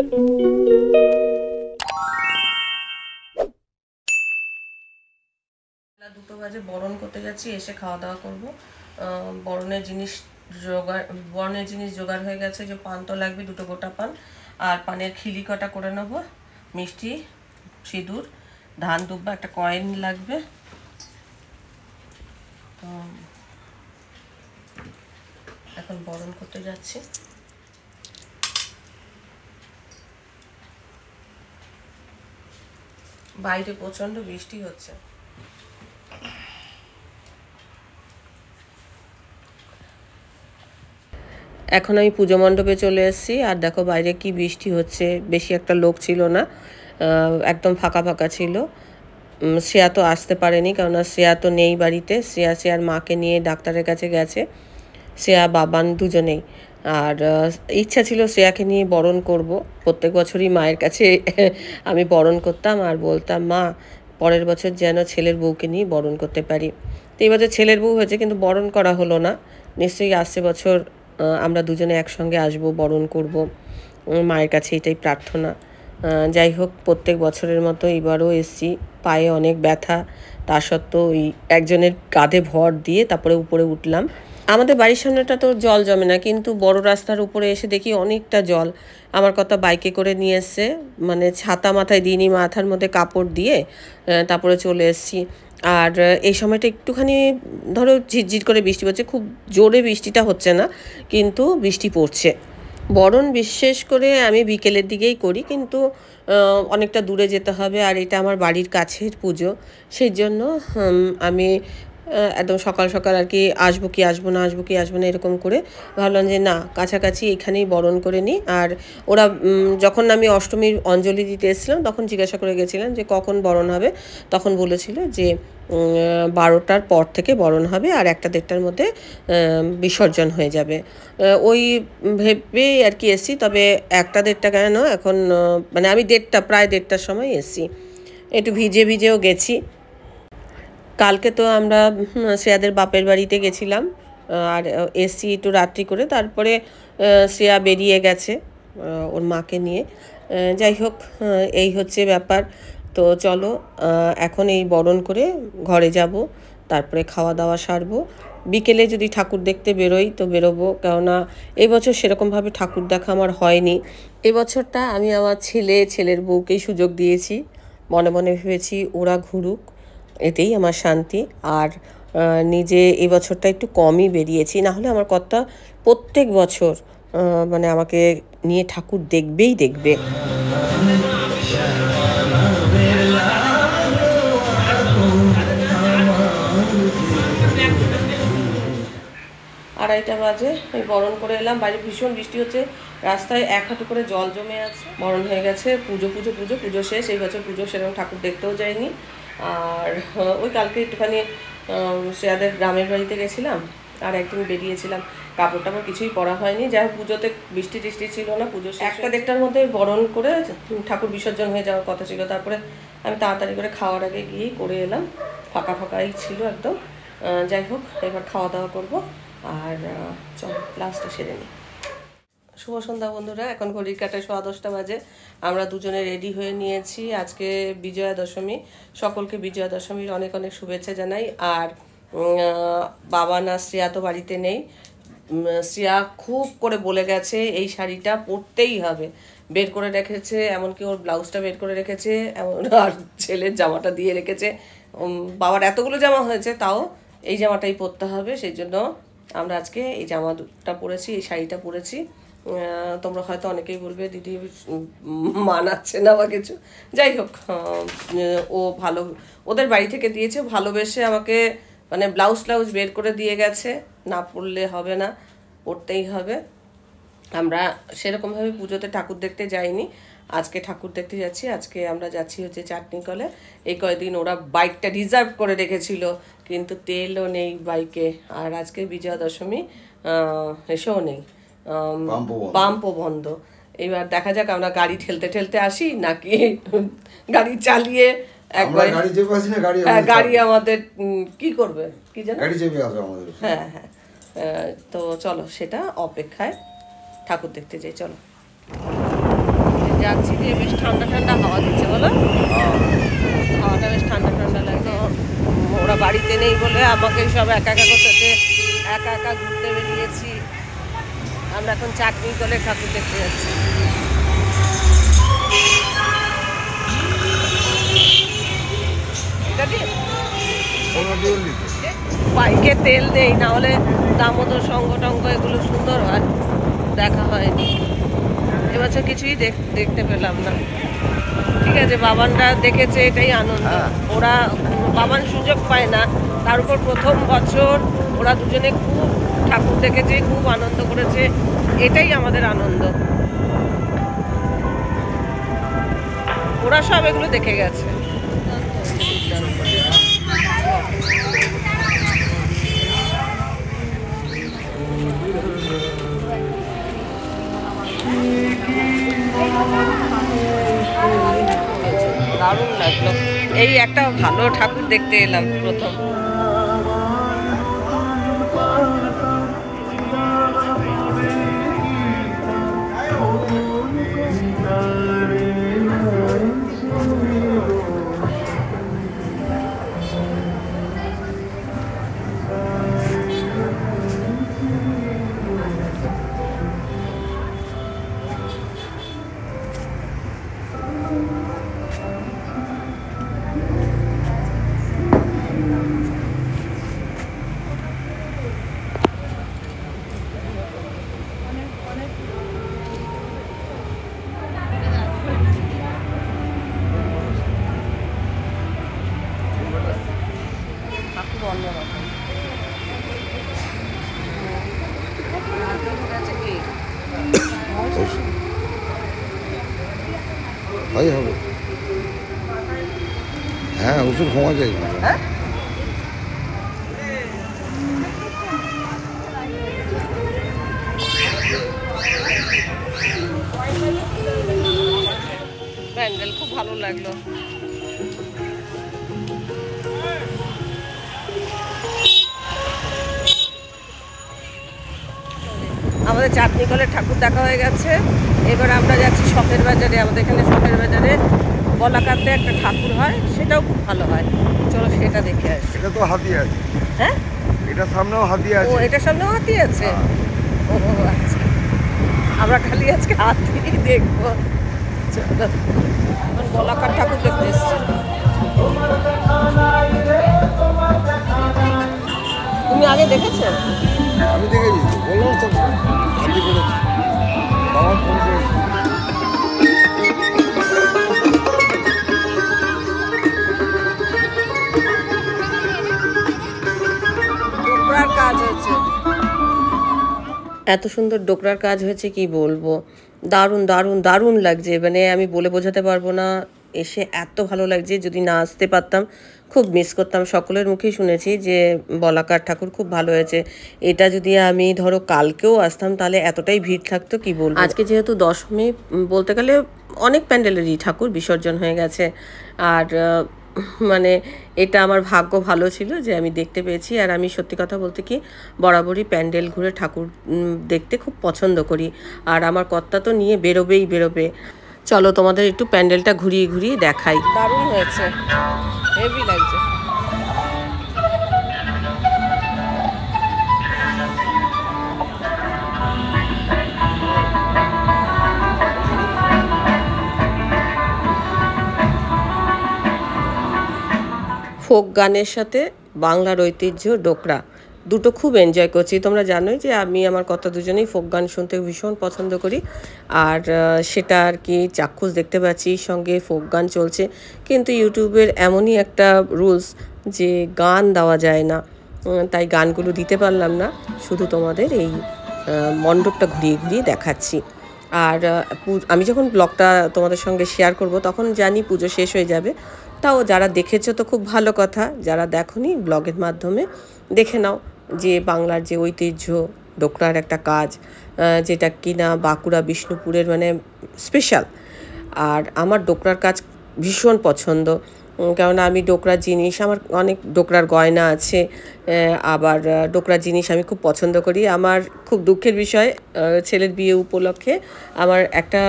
দুটো বাজে, বরণ করতে যাচ্ছি, এসে খাওয়া দাওয়া করবো। বরণের জিনিস জোগাড় হয়ে গেছে। যে পান তো লাগবে, দুটো গোটা পান, আর পানের খিলি কটা করে নেবো, মিষ্টি, সিঁদুর, ধান দুব্বা, একটা কয়েন লাগবে। এখন বরণ করতে যাচ্ছি। বাইরে প্রচন্ড বৃষ্টি হচ্ছে। এখন আমি পুজো মণ্ডপে চলে এসেছি, আর দেখো বাইরে কি বৃষ্টি হচ্ছে। বেশি একটা লোক ছিল না, একদম ফাঁকা ফাঁকা ছিল। শ্রেয়া তো আসতে পারেনি, কেননা শ্রেয়া তো নেই বাড়িতে। শ্রেয়ার মাকে নিয়ে ডাক্তারের কাছে গেছে, শ্রেয়া বাবান দুজনেই। আর ইচ্ছা ছিল শ্রেয়াকে নিয়ে বরণ করব। প্রত্যেক বছরই মায়ের কাছে আমি বরণ করতাম আর বলতাম, মা পরের বছর যেন ছেলের বউকে নিয়ে বরণ করতে পারি। তো এই বছর ছেলের বউ হয়েছে, কিন্তু বরণ করা হলো না। নিশ্চয়ই আসছে বছর আমরা দুজনে একসঙ্গে আসব, বরণ করব। মায়ের কাছে এটাই প্রার্থনা। যাই হোক, প্রত্যেক বছরের মতো এবারও এসছি। পায়ে অনেক ব্যথা, তা সত্ত্বেও ওই একজনের কাঁধে ভর দিয়ে তারপরে উপরে উঠলাম। আমাদের বাড়ির সামনেটা তো জল জমে না, কিন্তু বড় রাস্তার উপরে এসে দেখি অনেকটা জল। আমার কথা বাইকে করে নিয়ে এসছে, মানে ছাতা মাথায় দিইনি, মাথার মধ্যে কাপড় দিয়ে তারপরে চলে এসেছি। আর এই সময়টা একটুখানি ধরো ঝিরঝির করে বৃষ্টি পড়ছে, খুব জোরে বৃষ্টিটা হচ্ছে না, কিন্তু বৃষ্টি পড়ছে। বরণ বিশেষ করে আমি বিকেলের দিকেই করি, কিন্তু অনেকটা দূরে যেতে হবে, আর এটা আমার বাড়ির কাছের পুজো। সেই জন্য আমি একদম সকাল সকাল আর কি আসবো কি আসবো না, আসবো কি আসবো না, এরকম করে ভাবলাম যে না, কাছাকাছি এখানেই বরণ করে নিই। আর ওরা যখন আমি অষ্টমীর অঞ্জলি দিতে এসেছিলাম, তখন জিজ্ঞাসা করে গেছিলাম যে কখন বরণ হবে। তখন বলেছিল যে 12টার পর থেকে বরণ হবে, আর 1টা-1:30টার মধ্যে বিসর্জন হয়ে যাবে। ওই ভেবে আর কি এসছি। তবে 1টা-1:30 কেন, এখন মানে আমি প্রায় 1:30টার সময় এসছি। একটু ভিজেও গেছি। কালকে তো আমরা শ্রেয়াদের বাপের বাড়িতে গেছিলাম, আর এসছি একটু রাত্রি করে। তারপরে শ্রেয়া বেরিয়ে গেছে ওর মাকে নিয়ে। যাই হোক, এই হচ্ছে ব্যাপার। তো চলো, এখন এই বরণ করে ঘরে যাব, তারপরে খাওয়া দাওয়া সারবো। বিকেলে যদি ঠাকুর দেখতে বেরোই তো বেরোবো, কেননা এবছর সেরকমভাবে ঠাকুর দেখা আমার হয়নি। এবছরটা আমি আমার ছেলের বউকেই সুযোগ দিয়েছি। মনে মনে ভেবেছি ওরা ঘুরুক, এতেই আমার শান্তি। আর নিজে এই বছরটা একটু কমই বেরিয়েছি, না হলে আমার কথা প্রত্যেক বছর মানে আমাকে নিয়ে ঠাকুর দেখবে। 2:30 বাজে আমি বরণ করে এলাম। বাইরে ভীষণ বৃষ্টি হচ্ছে, রাস্তায় 1 হাঁটু করে জল জমে আছে। বরণ হয়ে গেছে, পুজো শেষ। এই বছর পুজো সেরকম ঠাকুর দেখতেও যাইনি। আর ওই কালকে একটুখানি শ্রেয়াদের গ্রামের বাড়িতে গেছিলাম, আর একদিন বেরিয়েছিলাম, কাপড় টাপড় কিছুই পরা হয়নি। যাই হোক, পুজোতে বৃষ্টি টিষ্টি ছিল না। পুজো 1টা-1:30টার মধ্যে বরণ করে ঠাকুর বিসর্জন হয়ে যাওয়ার কথা ছিল। তারপরে আমি তাড়াতাড়ি করে খাওয়ার আগে গিয়েই করে এলাম, ফাঁকাই ছিল একদম। যাই হোক, এবার খাওয়া দাওয়া করবো, আর চলো ক্লাসটা সেরে নিই। শুভ সন্ধ্যা বন্ধুরা, এখন ঘড়ির কাঁটায় 10:15 বাজে। আমরা দুজনে রেডি হয়ে নিয়েছি। আজকে বিজয়া দশমী, সকলকে বিজয়া দশমীর অনেক অনেক শুভেচ্ছা জানাই। আর বাবা না শ্রেয়া তো বাড়িতে নেই। শ্রেয়া খুব করে বলে গেছে এই শাড়িটা পরতেই হবে, বের করে রেখেছে, এমনকি ওর ব্লাউজটা বের করে রেখেছে, আর ছেলের জামাটা দিয়ে রেখেছে। বাবার এতগুলো জামা হয়েছে, তাও এই জামাটাই পরতে হবে। সেই জন্য আমরা আজকে এই জামাটা পরেছি, এই শাড়িটা পরেছি। তোমরা হয়তো অনেকেই বলবে দিদি মানাচ্ছে না বা কিছু। যাই হোক, ও ভালো, ওদের বাড়ি থেকে দিয়েছে, ভালোবেসে আমাকে মানে ব্লাউজ বের করে দিয়ে গেছে। না পরলে হবে না, পরতেই হবে। আমরা সেরকমভাবে পুজোতে ঠাকুর দেখতে যাইনি, আজকে ঠাকুর দেখতে যাচ্ছি। আজকে আমরা যাচ্ছি হচ্ছে চাটনিকলে। এই কয়েকদিন ওরা বাইকটা রিজার্ভ করে রেখেছিল, কিন্তু তেলও নেই বাইকে। আর আজকে বিজয়া দশমী, এসেও নেই, পাম্পও বন্ধ। এবার দেখা যাক আমরা গাড়ি ঠেলতে আসি নাকি গাড়ি চালিয়ে একবারে। গাড়ি আমাদের কি করবে কি জানো, হ্যাঁ। তো চলো সেটা অপেক্ষায় ঠাকুর দেখতে যাই। চলো, যাচ্ছি যে বেশ ঠান্ডা ঠান্ডা হাওয়া দিচ্ছে, বলো হাওয়াটা বেশ ঠান্ডা ঠান্ডা লাগে। ওরা বাড়িতে নেই বলে আমাকে সব একা একা করতে, একা একা ঘুরতে বেরিয়েছি। আমরা এখন চাটনি কলে ঠাকুর দেখতে যাচ্ছি। বাইকে তেল দেই, না হলে দামোদর সঙ্গ টঙ্গ এগুলো সুন্দর হয়, দেখা হয়নি এবছর, কিছুই দেখতে পেলাম না। ঠিক আছে, বাবানরা দেখেছে, এটাই আনন্দ। ওরা বাবান সুযোগ পায় না, তার উপর প্রথম বছর ওরা দুজনে খুব ঠাকুর দেখেছে, খুব আনন্দ করেছে, এটাই আমাদের আনন্দ। ওরা সব এগুলো দেখে গেছে। দারুণ লাগলো, এই একটা ভালো ঠাকুর দেখতে এলাম প্রথম। তাই হবে, হ্যাঁ ওষুধ কমা যায়। প্যান্ডেল খুব ভালো লাগলো। আমাদের চাটনি কলের ঠাকুর দেখা হয়ে গেছে, এবার আমরা যাচ্ছি শখের বাজারে। আমাদের এখানে শখের বাজারে বলাকাতে একটা ঠাকুর হয়, সেটাও খুব ভালো হয়, চলো সেটা দেখে আসি। এটা তো হাতি আছে। হ্যাঁ, এটার সামনেও হাতি আছে। ও এটার সামনেও হাতি আছে। ও আচ্ছা, আমরা খালি আজকে হাতি দেখবো। চলো, বলাকার ঠাকুর দেখতে এসছি। তুমি আগে দেখেছেন? আমি দেখেছি, বললাম তো হাতি করেছি, বাবা ফোন করেছি। ডোকরার কাজ হয়েছে, এত সুন্দর ডোকরার কাজ হয়েছে কি বলবো, দারুণ দারুণ দারুণ লাগছে, মানে আমি বলে বোঝাতে পারবো না। এসে এত ভালো লাগছে, যদি না আসতে পারতাম খুব মিস করতাম। সকলের মুখেই শুনেছি যে বলাকার ঠাকুর খুব ভালো হয়েছে। এটা যদি আমি ধরো কালকেও আসতাম তাহলে এতটাই ভিড় থাকতো কি বলবো। আজকে যেহেতু দশমী, বলতে গেলে অনেক প্যান্ডেলেরই ঠাকুর বিসর্জন হয়ে গেছে, আর মানে এটা আমার ভাগ্য ভালো ছিল যে আমি দেখতে পেয়েছি। আর আমি সত্যি কথা বলতে কি, বরাবরই প্যান্ডেল ঘুরে ঠাকুর দেখতে খুব পছন্দ করি, আর আমার কর্তা তো নিয়ে বেরোবে। চলো তোমাদের একটু প্যান্ডেলটা ঘুরিয়ে ঘুরিয়ে দেখাই। দারুণ হয়েছে, হেভি লাগছে। ফোক গানের সাথে বাংলার ঐতিহ্য ডোকরা দুটো খুব এনজয় করছি। তোমরা জানোই যে আমি আমার কর্তা দুজনেই ফোক গান শুনতে ভীষণ পছন্দ করি, আর সেটা আর কি চাক্ষুষ দেখতে পাচ্ছি, সঙ্গে ফোক গান চলছে। কিন্তু ইউটিউবের এমনই একটা রুলস যে গান দেওয়া যায় না, তাই গানগুলো দিতে পারলাম না, শুধু তোমাদের এই মণ্ডপটা ঘুরিয়ে ঘুরিয়ে দেখাচ্ছি। আর আমি যখন ব্লগটা তোমাদের সঙ্গে শেয়ার করব তখন জানি পুজো শেষ হয়ে যাবে, তাও যারা দেখেছো তো খুব ভালো কথা, যারা দেখোনি ব্লগের মাধ্যমে দেখে নাও যে বাংলার যে ঐতিহ্য ডোকরার একটা কাজ, যেটা কিনা বাঁকুড়া বিষ্ণুপুরের মানে স্পেশাল। আর আমার ডোকরার কাজ ভীষণ পছন্দ, কেননা আমি ডোকরার জিনিস, আমার অনেক ডোকরার গয়না আছে, আবার ডোকরার জিনিস আমি খুব পছন্দ করি। আমার খুব দুঃখের বিষয়, ছেলের বিয়ে উপলক্ষে আমার একটা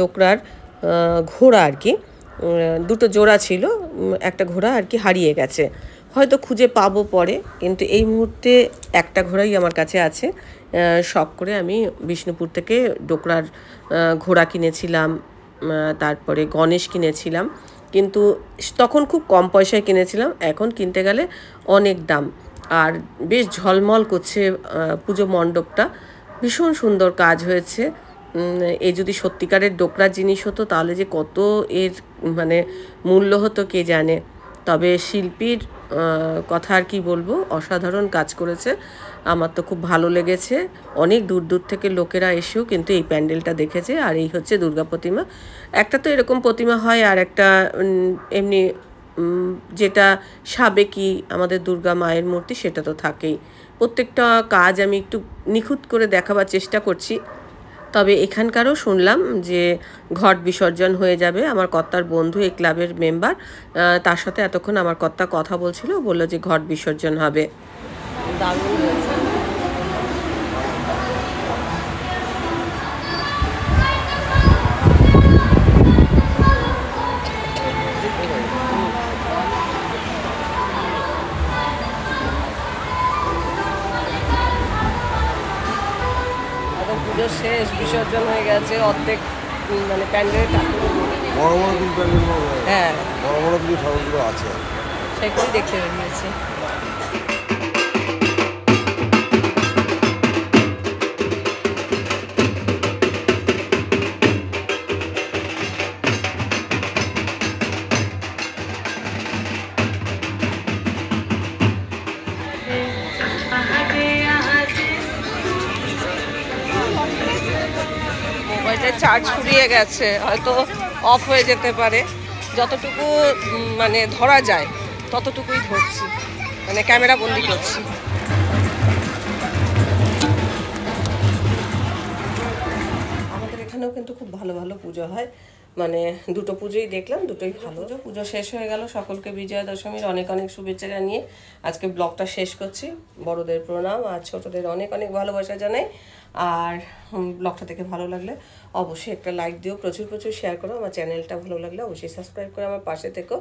ডোকরার ঘোড়া আর কি, দুটো জোড়া ছিল, একটা ঘোড়া আর কি হারিয়ে গেছে, হয়তো খুঁজে পাবো পরে, কিন্তু এই মুহূর্তে একটা ঘোড়াই আমার কাছে আছে। শখ করে আমি বিষ্ণুপুর থেকে ডোকরার ঘোড়া কিনেছিলাম, তারপরে গণেশ কিনেছিলাম, কিন্তু তখন খুব কম পয়সায় কিনেছিলাম, এখন কিনতে গেলে অনেক দাম। আর বেশ ঝলমল করছে পুজো মণ্ডপটা, ভীষণ সুন্দর কাজ হয়েছে। এই যদি সত্যিকারের ডোকরার জিনিস হতো তাহলে যে কত এর মানে মূল্য হতো কে জানে। তবে শিল্পীর কথা আর কি বলবো, অসাধারণ কাজ করেছে, আমার তো খুব ভালো লেগেছে। অনেক দূর দূর থেকে লোকেরা এসেও কিন্তু এই প্যান্ডেলটা দেখেছে। আর এই হচ্ছে দুর্গা প্রতিমা। একটা তো এরকম প্রতিমা হয়, আর একটা এমনি যেটা সাবেকি আমাদের দুর্গা মায়ের মূর্তি, সেটা তো থাকেই। প্রত্যেকটা কাজ আমি একটু নিখুঁত করে দেখাবার চেষ্টা করছি। তবে এখানকারও শুনলাম যে ঘট বিসর্জন হয়ে যাবে। আমার কর্তার বন্ধু, এই ক্লাবের মেম্বার, তার সাথে এতক্ষণ আমার কর্তা কথা বলছিল, বললো যে ঘট বিসর্জন হবে। দারুণ হয়েছে। পুজো শেষ, বিসর্জন হয়ে গেছে, অর্ধেক মানে প্যান্ডেল বড় বড় কিছু প্যান্ডেল, হ্যাঁ বড় বড় কিছু ঠাকুরগুলো আছে, সেগুলোই দেখতে বেরিয়েছি। মোবাইলটা চার্জ ফুরিয়ে গেছে, হয়তো অফ হয়ে যেতে পারে। যতটুকু মানে ধরা যায় ততটুকুই ধরছি, মানে ক্যামেরা বন্দি করছি। আমাদের এখানেও কিন্তু খুব ভালো ভালো পুজো হয়, মানে দুটো পুজোই দেখলাম, দুটোই ভালো। পুজো শেষ হয়ে গেল, সকলকে বিজয়া দশমীর অনেক অনেক শুভেচ্ছা জানিয়ে আজকে ব্লগটা শেষ করছি। বড়দের প্রণাম আর ছোটদের অনেক অনেক ভালোবাসা জানাই। আর ব্লগটা দেখে ভালো লাগলে অবশ্যই একটা লাইক দিও, প্রচুর প্রচুর শেয়ার করো। আমার চ্যানেলটা ভালো লাগলে অবশ্যই সাবস্ক্রাইব করে আমার পাশে থেকো।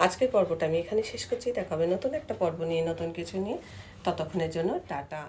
আজকের পর্বটা আমি এখানে শেষ করছি, দেখা হবে নতুন একটা পর্ব নিয়ে, নতুন কিছু নিয়ে। ততক্ষণের জন্য টাটা।